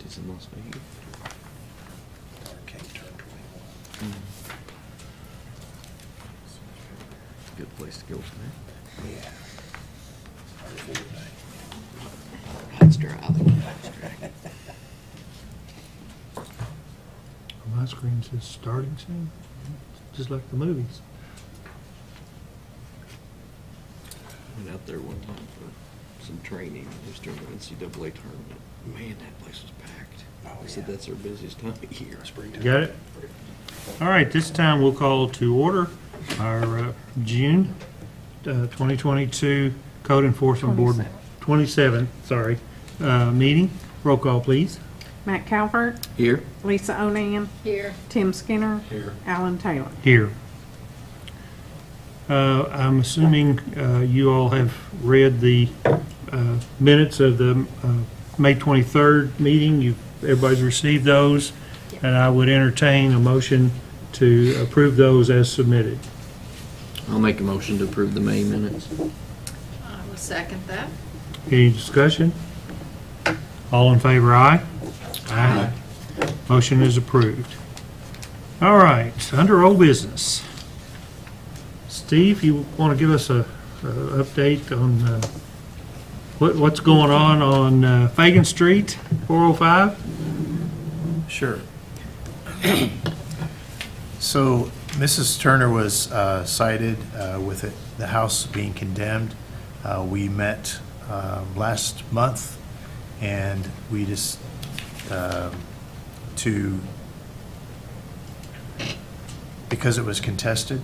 It's in Las Vegas. Can't turn 21. Good place to go for that. Yeah. Our Fortnite. That's dry. I think that's dry. My screen says starting soon, just like the movies. I went out there one time for some training. It was during the NCAA tournament. Man, that place was packed. Oh, They said yeah. that's their busiest time of year. Springtime. Got it? All right, this time we'll call to order our June 2022 Code Enforcement Board 27, meeting. Roll call, please. Matt Calvert, Here? Lisa Onan, Here. Tim Skinner, Here. Alan Taylor. Here. I'm assuming you all have read the minutes of the May 23rd meeting. Everybody's received those, and I would entertain a motion to approve those as submitted. I'll make a motion to approve the May minutes. I will second that. Any discussion? All in favor, aye? Aye. Motion is approved. All right, under old business. Steve, you want to give us a update on what's going on Fagan Street, 405? Sure. So Mrs. Turner was cited with the house being condemned. We met last month, and we just because it was contested,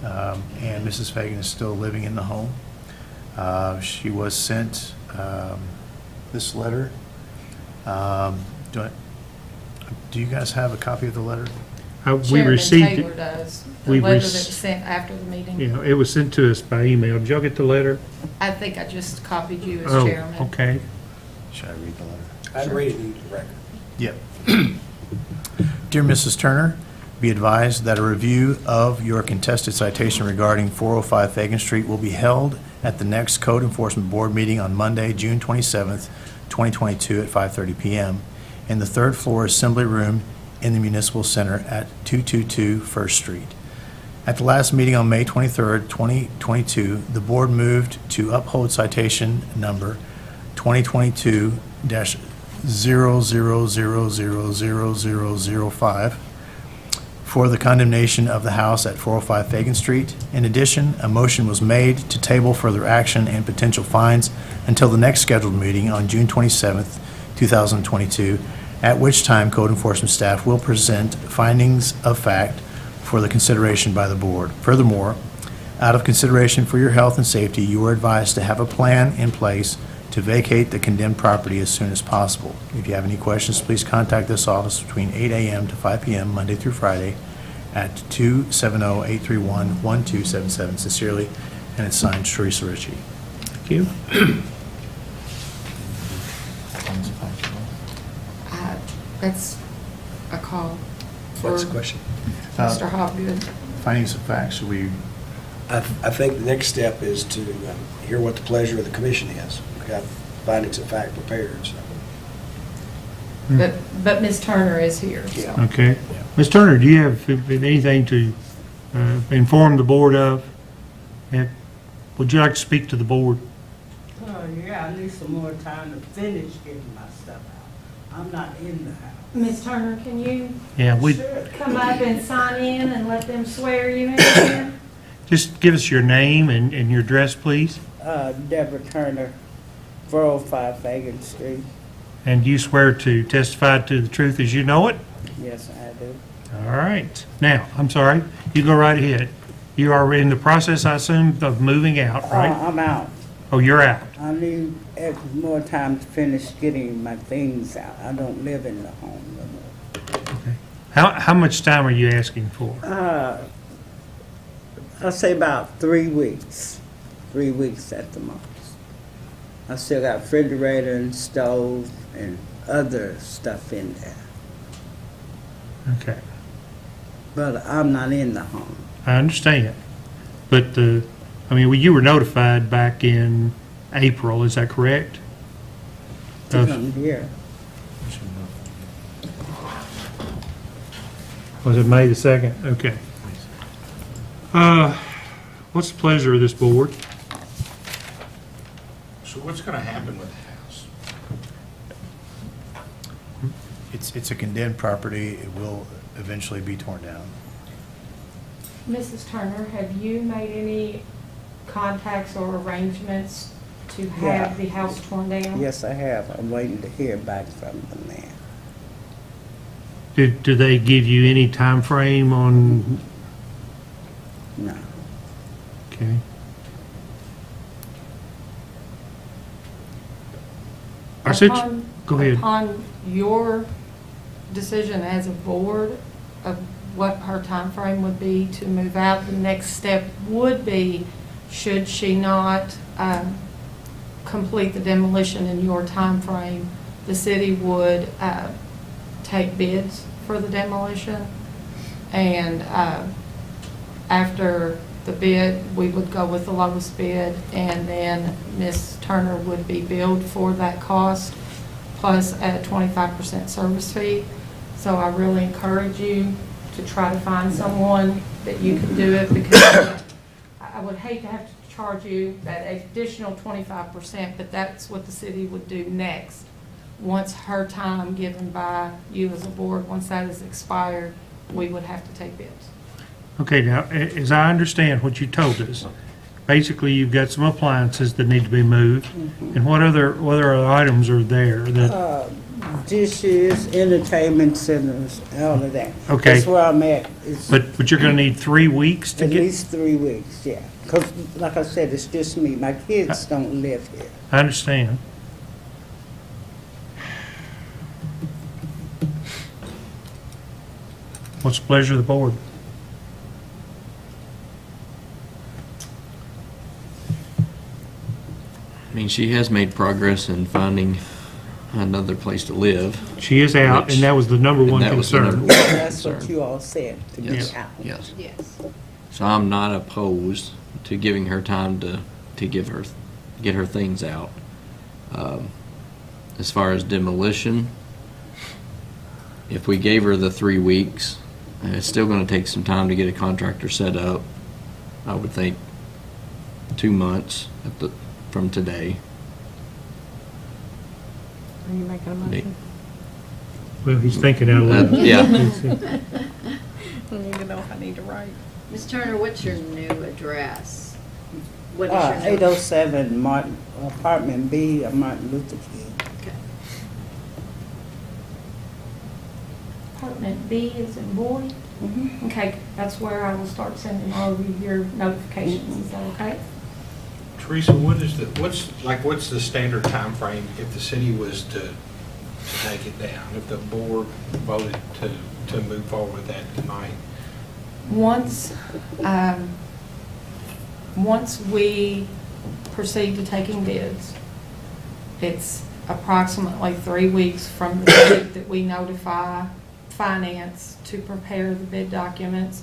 and Mrs. Fagan is still living in the home. She was sent this letter. Do you guys have a copy of the letter? We Chairman received Taylor it. does. We The letter rec- that was sent after the meeting. Yeah, it was sent to us by email. Did y'all get the letter? I think I just copied you as Oh, chairman. okay. Should I read the letter? I'd read it into the record. Yep. Dear Mrs. Turner, be advised that a review of your contested citation regarding 405 Fagan Street will be held at the next Code Enforcement Board meeting on Monday, June 27th, 2022 at 5:30 p.m. in the third floor Assembly Room in the Municipal Center at 222 First Street. At the last meeting on May 23rd, 2022, the board moved to uphold citation number 2022-00000005 for the condemnation of the house at 405 Fagan Street. In addition, a motion was made to table further action and potential fines until the next scheduled meeting on June 27th, 2022, at which time code enforcement staff will present findings of fact for the consideration by the board. Furthermore, out of consideration for your health and safety, you are advised to have a plan in place to vacate the condemned property as soon as possible. If you have any questions, please contact this office between 8 a.m. to 5 p.m. Monday through Friday at 270-831-1277. Sincerely, and it's signed Teresa Ritchie. Thank you. That's a call for What's the question? Mr. Hopgood. Findings of facts, should we, I think the next step is to hear what the pleasure of the commission is. We've got findings of fact prepared, so. But Ms. Turner is here, so. Yeah. Okay. Ms. Turner, do you have anything to inform the board of? Would you like to speak to the board? Yeah, I need some more time to finish getting my stuff out. I'm not in the house. Ms. Turner, can you Yeah, Sure. come up and sign in and let them swear you in again? just give us your name and your address, please. Deborah Turner, 405 Fagan Street. And you swear to testify to the truth as you know it? Yes, I do. All right. Now, I'm sorry, you go right ahead. You are in the process, I assume, of moving out, right? I'm out. Oh, you're out. I need more time to finish getting my things out. I don't live in the home no more. Okay. How much time are you asking for? I'll say about 3 weeks. 3 weeks at the most. I still got refrigerator and stove and other stuff in there. Okay. But I'm not in the home. I understand. But you were notified back in April, is that correct? To come here. Was it May the 2nd? Okay. What's the pleasure of this board? So what's going to happen with the house? It's a condemned property. It will eventually be torn down. Mrs. Turner, have you made any contacts or arrangements to have the house torn down? Yes, I have. I'm waiting to hear back from the man. Do they give you any time frame on, No. okay? Go ahead. Upon your decision as a board of what her time frame would be to move out, the next step would be, should she not complete the demolition in your time frame, the city would take bids for the demolition, and after the bid, we would go with the lowest bid, and then Ms. Turner would be billed for that cost, plus a 25% service fee. So I really encourage you to try to find someone that you can do it, because I would hate to have to charge you that additional 25%, but that's what the city would do next. Once her time given by you as a board, once that is expired, we would have to take bids. Okay, now, as I understand what you told us, basically you've got some appliances that need to be moved, and what other items are there that, Dishes, entertainment centers, all of that. Okay. That's where I'm at. It's but you're gonna need 3 weeks to at get, least 3 weeks, yeah. Because, like I said, it's just me. My kids don't live here. I understand. What's the pleasure of the board? I mean, she has made progress in finding another place to live. She is out, Which- and that was the number and one that was the concern. number one That's what concern. you all said, to Yes, get out. yes. Yes. So I'm not opposed to giving her time to get her things out. As far as demolition, if we gave her the 3 weeks, it's still gonna take some time to get a contractor set up. I would think 2 months from today. Are you making a motion? Well, he's thinking out loud. Yeah. I need to know if I need to write. Ms. Turner, what's your new address? What is your new? 807 Martin, apartment B, Martin Luther King. Okay. Apartment B is in Boyd. Okay, that's where I will start sending all of your notifications. Is that okay? Teresa, what's the standard time frame if the city was to take it down, if the board voted to move forward with that tonight? Once we proceed to taking bids, it's approximately 3 weeks from the date that we notify finance to prepare the bid documents.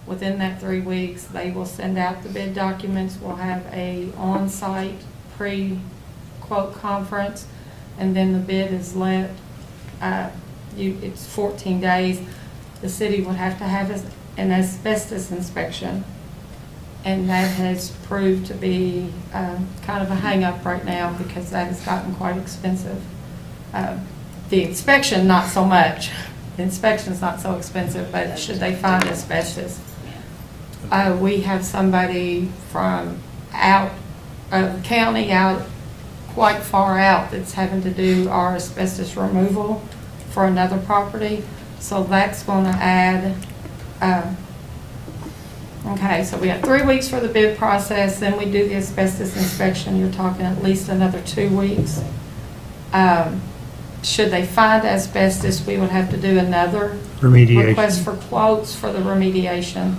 Within that 3 weeks, they will send out the bid documents. We'll have a on-site pre-quote conference, and then the bid is let. It's 14 days. The city would have to have an asbestos inspection, and that has proved to be kind of a hang-up right now because that has gotten quite expensive. The inspection, not so much. The inspection is not so expensive, but should they find asbestos? We have somebody from out of the county, out quite far out, that's having to do our asbestos removal for another property. So that's going to add, okay, so we have 3 weeks for the bid process, then we do the asbestos inspection. You're talking at least another 2 weeks. Should they find asbestos, we would have to do another Remediation. request for quotes for the remediation.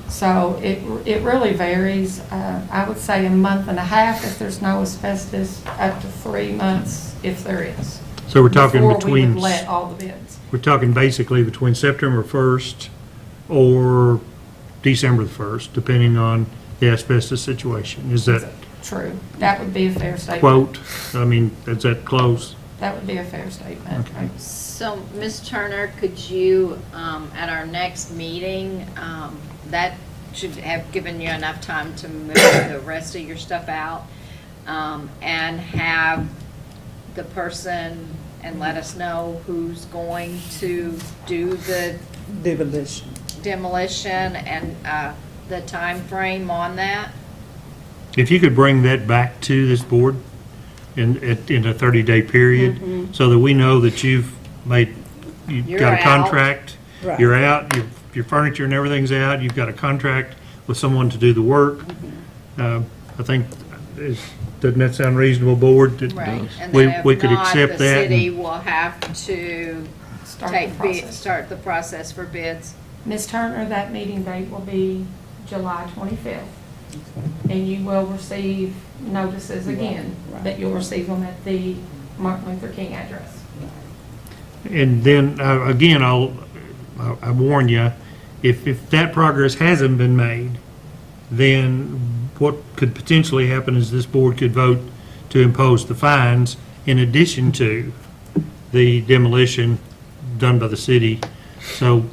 So it really varies. I would say a month and a half if there's no asbestos, up to 3 months if there is. So we're talking Before we between, would let all the bids. we're talking basically between September 1st or December the 1st, depending on the asbestos situation. Is that True. That would be a fair statement. quote, I mean, is that close? That would be a fair statement. Okay. So, Ms. Turner, could you, at our next meeting, that should have given you enough time to move the rest of your stuff out, and have the person, and let us know who's going to do the Demolition. demolition and the time frame on that? If you could bring that back to this board in a 30-day period, so that we know that you've You're got a out. contract, Right. you're out, your furniture and everything's out, you've got a contract with someone to do the work. I think, doesn't that sound reasonable, board? That Right. And we- then we if could not, accept the that city and- will have to Start the process. start the process for bids. Ms. Turner, that meeting date will be July 25th. And you will receive notices again Right. that you'll receive them at the Martin Luther King address. And then, again, I warn you, if that progress hasn't been made, then what could potentially happen is this board could vote to impose the fines in addition to the demolition done by the city. So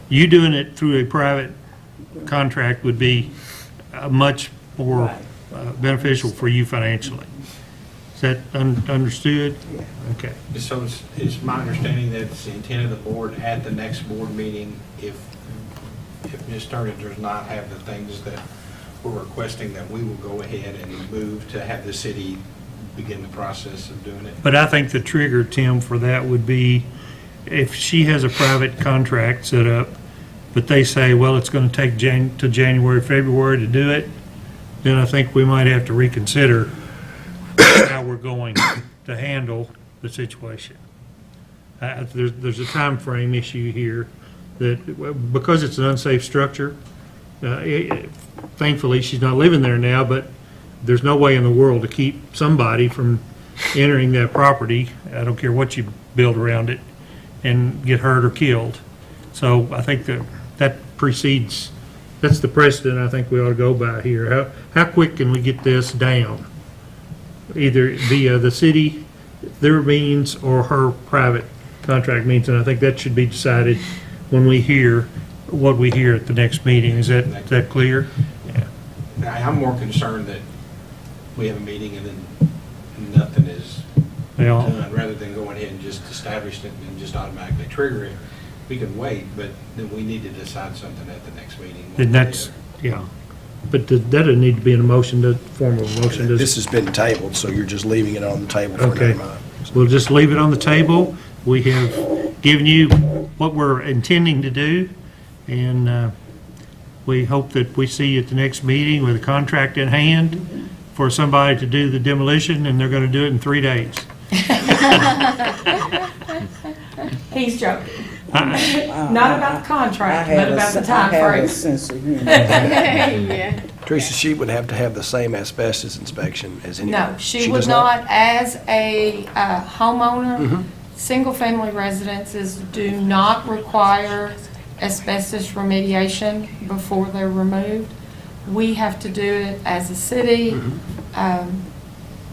you doing it through a private contract would be much more beneficial for you financially. Is that understood? Yeah. Okay. So it's my understanding that it's the intent of the board at the next board meeting, if Ms. Turner does not have the things that we're requesting, that we will go ahead and move to have the city begin the process of doing it. But I think the trigger, Tim, for that would be if she has a private contract set up, but they say, well, it's going to take to January, February to do it, then I think we might have to reconsider how we're going to handle the situation. There's a time frame issue here that, because it's an unsafe structure, thankfully, she's not living there now, but there's no way in the world to keep somebody from entering that property, I don't care what you build around it, and get hurt or killed. So I think that precedes, that's the precedent I think we ought to go by here. How quick can we get this down? Either via the city, their means, or her private contract means, and I think that should be decided when we hear what we hear at the next meeting. Is that clear? Yeah. I'm more concerned that we have a meeting and then nothing is Well, done, rather than going ahead and just establishing it and just automatically trigger it. We can wait, but then we need to decide something at the next meeting. one then way or the that's, other. yeah. But that doesn't need to be in a motion, to form a motion. This has been tabled, so you're just leaving it on the table for Okay. another month. We'll just leave it on the table. We have given you what we're intending to do, and we hope that we see you at the next meeting with a contract in hand for somebody to do the demolition, and they're going to do it in 3 days. He's joking. I- Not about the contract, but about the I time have a frame. sense of humor. Yeah. Teresa, she would have to have the same asbestos inspection as anyone. No, she would does not, as a homeowner, Mhm. single-family residences do not require asbestos remediation before they're removed. We have to do it as a city.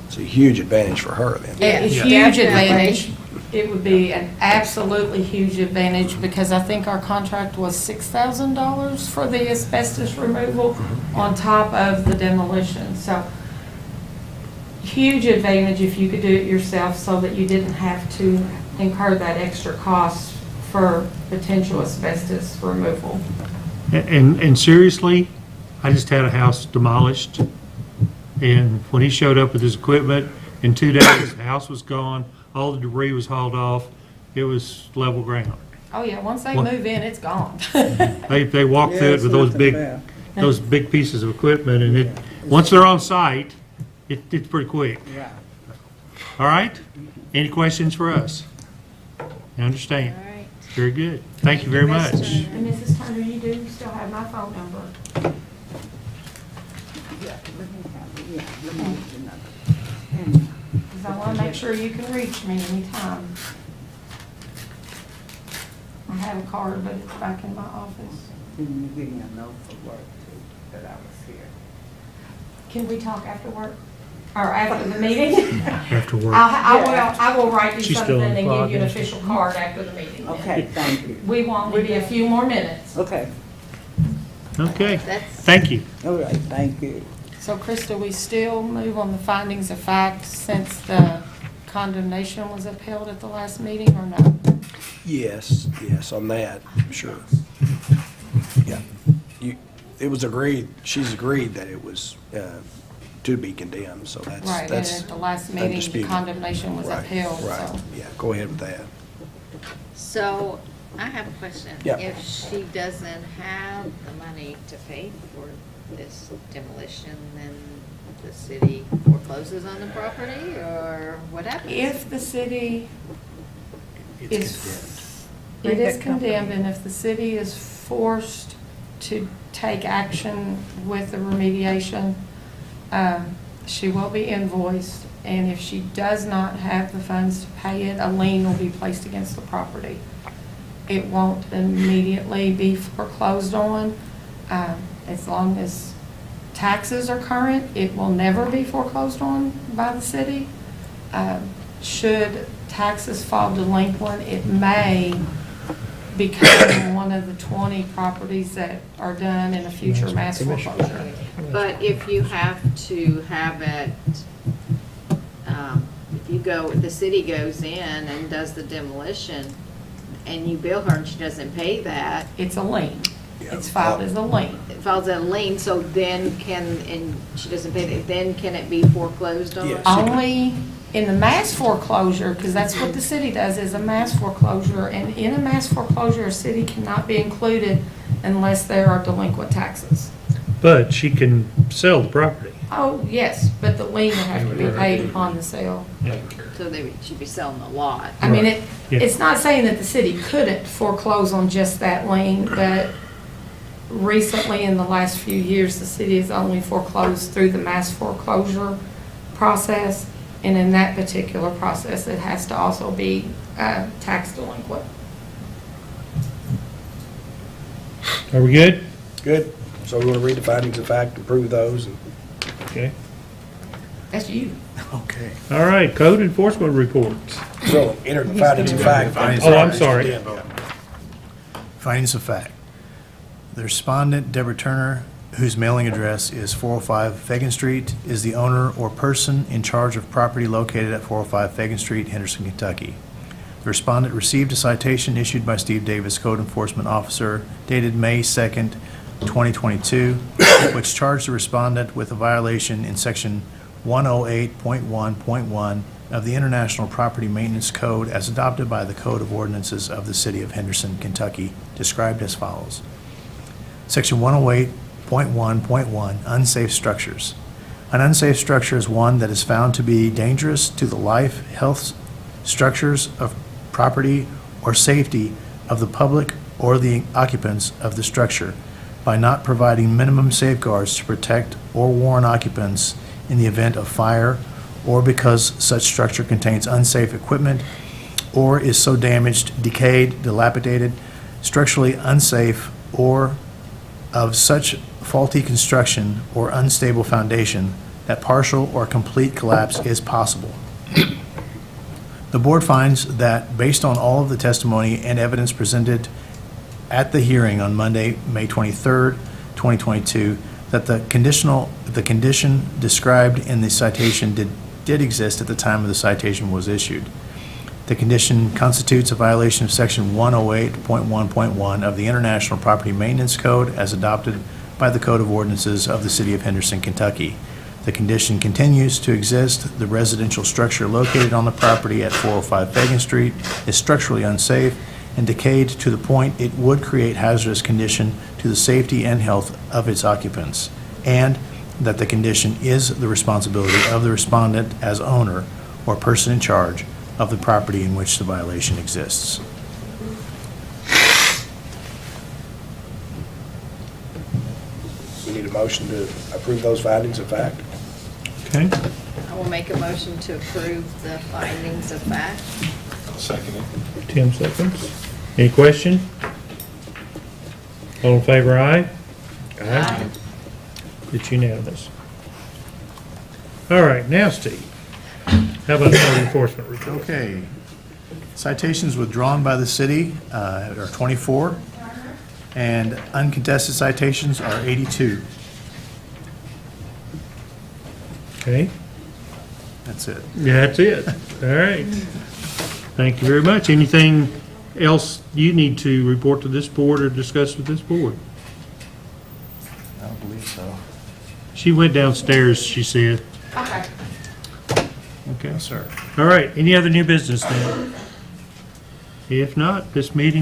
It's a huge advantage for her then. It's Yeah. huge Definitely. advantage. It would be an absolutely huge advantage, because I think our contract was $6,000 for the asbestos removal on top of the demolition. So huge advantage if you could do it yourself, so that you didn't have to incur that extra cost for potential asbestos removal. And seriously, I just had a house demolished, and when he showed up with his equipment, in 2 days, the house was gone, all the debris was hauled off, it was level ground. Oh, yeah, once they What? move in, it's gone. They walked through Yeah, it it's with those nothing big, bad. those big pieces of equipment, and once they're on site, it's pretty quick. Right. All right? Any questions for us? You understand? All right. Very good. Thank you very Ms. much. Turner. And Mrs. Turner, you do still have my phone number. Yeah, let me get another. Because I want to make sure you can reach me anytime. I have a card, but it's back in my office. Can you give me a note for work too, that I was here? Can we talk after work? or after the meeting. After work. I will write you She's something still and give you an logged in. official card after the meeting. Okay, thank you. We will only be a few more minutes. Okay, Okay, That's, thank you. all right, thank you. So Krista, we still move on the findings of fact since the condemnation was upheld at the last meeting, or no? Yes, on that, sure. Yeah. It was agreed, she's agreed that it was to be condemned, so that's Right, and that's at the last meeting, the undisputed. condemnation was Right, upheld, right. so. Yeah, go ahead with that. so I have a question. Yeah. If she doesn't have the money to pay for this demolition, then the city forecloses on the property, or what happens? If the city is, it is condemned, and if the city is forced to take action with the remediation, she will be invoiced, and if she does not have the funds to pay it, a lien will be placed against the property. It won't immediately be foreclosed on. As long as taxes are current, it will never be foreclosed on by the city. Should taxes fall delinquent, it may become one of the 20 properties that are done in a future mass foreclosure. But if you have to have it, if the city goes in and does the demolition, and you bill her and she doesn't pay that, It's a lien. Yeah. It's filed as a lien. it files a lien, so then and she doesn't pay that, then can it be foreclosed on? Yes. Only in the mass foreclosure, because that's what the city does, is a mass foreclosure. And in a mass foreclosure, a city cannot be included unless there are delinquent taxes. But she can sell the property. Oh, yes, but the lien would have to be paid upon the sale. So they should be selling the lot. I mean, Yeah. it's not saying that the city couldn't foreclose on just that lien, but recently, in the last few years, the city has only foreclosed through the mass foreclosure process. And in that particular process, it has to also be tax delinquent. Are we good? Good. So we want to read the findings of fact, approve those, and Okay. That's you. okay. All right, code enforcement reports. So enter the findings of fact. Oh, I'm sorry. Findings of fact. The respondent, Deborah Turner, whose mailing address is 405 Fagan Street, is the owner or person in charge of property located at 405 Fagan Street, Henderson, Kentucky. The respondent received a citation issued by Steve Davis, Code Enforcement Officer, dated May 2nd, 2022, which charged the respondent with a violation in Section 108.1.1 of the International Property Maintenance Code as adopted by the Code of Ordinances of the City of Henderson, Kentucky, described as follows. Section 108.1.1, unsafe structures. An unsafe structure is one that is found to be dangerous to the life, health, structures of property, or safety of the public or the occupants of the structure by not providing minimum safeguards to protect or warn occupants in the event of fire, or because such structure contains unsafe equipment or is so damaged, decayed, dilapidated, structurally unsafe, or of such faulty construction or unstable foundation that partial or complete collapse is possible. The board finds that, based on all of the testimony and evidence presented at the hearing on Monday, May 23rd, 2022, that the condition described in the citation did exist at the time of the citation was issued. The condition constitutes a violation of Section 108.1.1 of the International Property Maintenance Code as adopted by the Code of Ordinances of the City of Henderson, Kentucky. The condition continues to exist. The residential structure located on the property at 405 Fagan Street is structurally unsafe and decayed to the point it would create hazardous condition to the safety and health of its occupants, and that the condition is the responsibility of the respondent as owner or person in charge of the property in which the violation exists. We need a motion to approve those findings of fact. Okay. I will make a motion to approve the findings of fact. I'll second it. Tim seconds. Any question? All in favor, aye? Aye. It's unanimous. All right, now, Steve, how about code enforcement report? Okay. Citations withdrawn by the city are 24, and uncontested citations are 82. Okay, That's it. that's it. All right. Thank you very much. Anything else you need to report to this board or discuss with this board? I don't believe so. She went downstairs, she said. Okay. Okay. Yes, sir. All right, any other new business then? If not, this meeting